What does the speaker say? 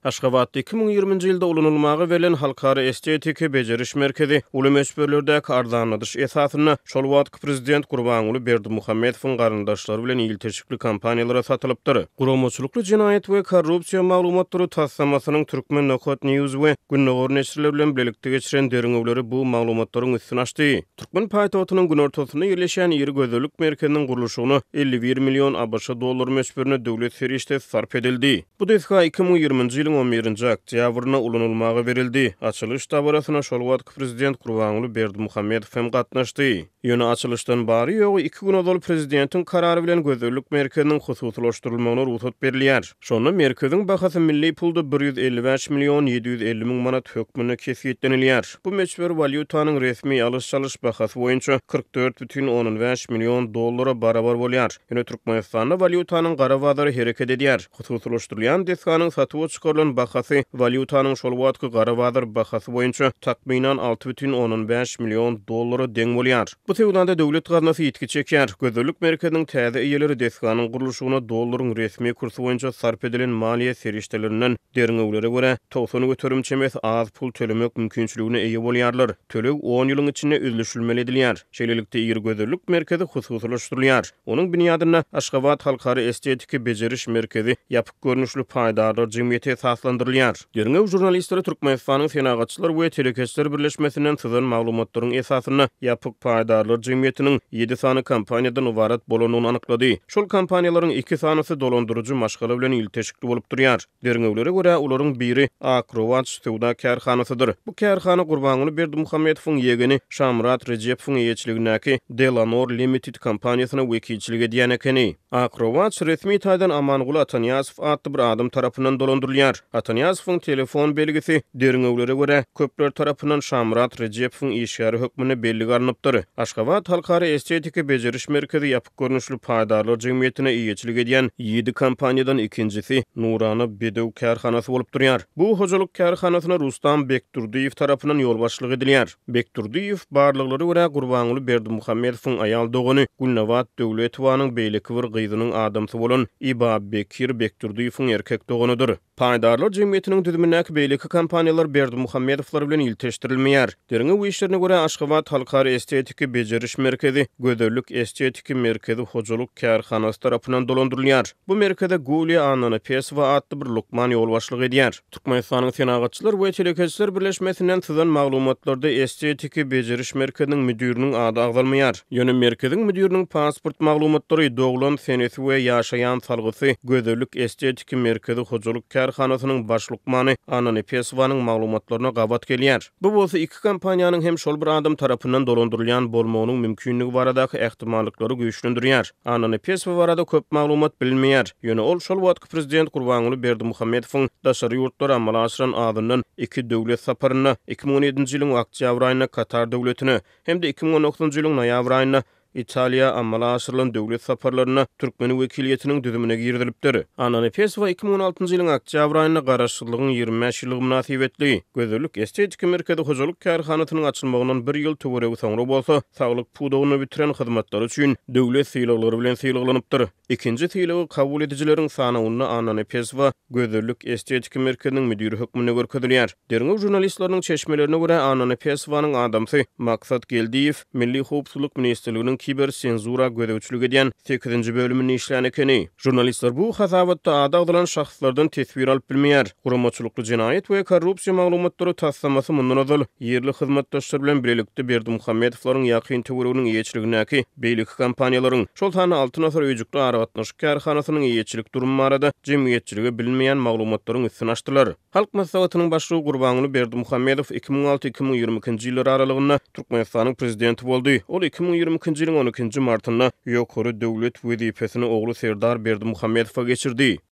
Aşgabatda 2020-nji ýylda ulanylmagy berilen Halkara Estetika Bejeriş Merkezi uly meşberlerdäki arzanladyş esasyny şol wagtky prezident Gurbanuly Berdimuhammedowyň garyndaşlary bilen ýyl teşvikli kampaniýalara satylypdyr. Guramaçylykly jinayet we korrupsiýa maglumatlary tassamasynyň Türkmen Nohot News we Günnäger neşrleri bilen birlikde geçiren deriňewleri bu maglumatlaryň üstüne açdy. Türkmen paýtagtynyň gün ortasyna ýerleşen ýeri gözellük merkeziniň gurulşyny 51 million ABŞ dollary meşberine döwlet serişde sarf edildi. Bu desha 2020-nji ýylyň 11-nji oktýabryna ulanylmagy berildi. Açylış dabarasyna şol wagtky prezident Gurbanuly Berdimuhammedow hem gatnaşdy. Ýöne açylışdan bary ýogy 2 gün ozal prezidentiň karary bilen gözellük merkeziniň hususlaşdyrylmagyna ruhsat berilýär. Şonu merkeziň bahasy milli pulda 155 milyon 750 min manat hökmüne kesýetlenilýär. Bu meşber valyutanyň resmi alış-çalış bahasy boýunça 44,5 milyon dollara barabar bolýar. Ýöne Türkmenistanda valyutanyň gara bazary hereket edýär. Hususlaşdyrylýan deskanyň satyp çykarylan bahasy valyutanyň şol wagtky gara bazar bahasy boýunça takminan 6,5 milyon dollara deň bolýar. Bu sebäpden döwlet gazanasy ýetki çekýär. Gözellük merkeziniň täze eýeleri deskanyň gurulşyna dollaryň resmi kursy boýunça sarf edilen maliýe serişdelerinden deriňewlere görä towsany göterimçi emes az pul tölemek mümkinçiligine eýe bolýarlar. Töleg 10 ýylyň içinde üzlüşilmeli edilýär. Şeýlelikde ýer gözellük merkezi hususlaşdyrylýar. Onuň binýadyna Aşgabat Halkara Estetika Bejeriş Merkezi ýapyk görnüşli paýdarlar jemgyýeti esaslandyrylýar. Deriňew jurnalistleri Türkmenistanyň senagatçylar we telekeçler birleşmesinden syzan maglumatlaryň esasyna ýapyk paýdarlar jemgyýetiniň 7 sany kampaniýadan ibaret bolanyny anyklady. Şol kampaniýalaryň 2 sanysy dolandyrjy maşgala bilen ýyl teşkil bolup durýar. Deriňewlere görä olaryň biri Akrowat Sewda karhanasydyr. Bu karhana Gurbanuly Berdimuhammedowyň ýegeni Şamrat Rejepowyň ýetçiligindäki Delanor Limited kampaniýasyna wekilçilik edýän ekeni. Akrowat resmi taýdan Amanguly Atanýasow adly bir adam tarapyndan dolandyrylýar. Atanýasowyň telefon belgisi deriňewlere görä köpler tarapyndan Şamrat Rejepowyň işgäri hökmüne belli garanypdyr. Aşgabat Halkara Estetika Bejeriş Merkezi ýapyk görnüşli paýdarlar jemgyýetine ýetçilik edýän 7 kampaniýadan ikincisi Nurana Bedew karhanasy bolup durýar. Bu hojalyk karhanasyna Rustam Bekturdiýew tarapyndan ýolbaşçylyk edilýär. Bekturdiýew barlyklary görä Gurbanuly Berdimuhammedowyň aýal dogany Gülnawat Döwletowynyň beýleki bir gyzynyň adamsy bolan Iba Bekir Bekturdiýewiň erkek doganydyr. Paýdarlar jemgyýetiniň düzümindäki beýleki kampaniýalar Berdimuhammedowlar bilen ýylteşdirilmeýär. Deriňew işlerine görä Aşgabat Halkara Estetika Bejeriş Merkezi Gözellük Estetika Merkezi hojalyk karhanasy tarapyndan dolandyrylýar. Bu merkezde Gulia Ananapesova adly bir lukman ýolbaşçylyk edýär. Türkmenistanyň senagatçylar we telekeçler birleşmesinden syzan maglumatlarda Estetika Bejeriş Merkeziniň müdiriniň ady agzalmaýar. Ýöne merkeziň müdiriniň pasport maglumatlary doglan senesi we ýaşaýan salgysy Gözellük Estetika Merkezi hojalyk karhanasynyň baş lukmany Ananapesowanyň maglumatlaryna gabat gelýär. Bu bolsa iki kampaniýanyň hem şol bir adam tarapyndan dolandyrylýan bolmagynyň mümkinligi baradaky ähtimallykları güýçlendirýär. Ananapesowa barada köp maglumat bilinmeýär. Ýöne ol şol wagtky prezident Gurbanuly Berdimuhammedowyň daşary ýurtlara amal aşyran adyndan 2 döwlet saparyna 2017-nji ýylyň oktýabr aýyna Katar döwletine hem de 2019-njy ýylyň noýabr aýyna Italiýa amal aşyrylan döwlet saparlaryna Türkmen wekiliýetiniň düzümine girdilipdir. Ananapesowa 2016-njy ýylyň oktýabr aýyna garaşsyzlygyň 25 ýyllygy münasibetli Gözellük Estetika Merkezi hojalyk karhanasynyň açylmagynyň 1 ýyl töweregi soňra bolsa, saglyk pudawyny bitiren hyzmatlary üçin döwlet sylaglary bilen sylaglanypdyr. İkinji sylagy kabul edijileriň sanawyny Ananapesowa Gözellük Estetika Merkezining müdiri hökmüne görkezilýär. Deriňew jurnalistlarynyň çeşmelerine görä Ananapesowanyň adamsy Maksat Geldiýew Milli Howpsuzlyk Ministrliginiň kiber senzura gödäwçilik edýän 8-nji bölümini işlän ekeni. Jurnalistler bu hasabatda ada adylan şahslardan tesbir alyp bilmeýär. Guramaçylykly jinayet we korrupsiýa maglumatlary tassamasy mundan ozal ýerli hyzmatdaşlar bilen birlikde Berdimuhammedowyň ýakyn töwereginiň ýetçiligindäki beýleki kampaniýalaryň şol tany altyn asar öýjükli aragatnaşyk karhanasynyň ýetçilik durumy barada jemgyýetçiligi bilinmeýän maglumatlaryň üstüne açdylar. Halk maslahatynyň başlygy Gurbanuly Berdimuhammedow 2006-2022-nji ýyllar aralygynda Türkmenistanyň prezidenti boldy. Ol 2022-nji ýylyň 12-nji martynda ýokary döwlet wezipesini ogly Serdar Berdimuhammedowa geçirdi.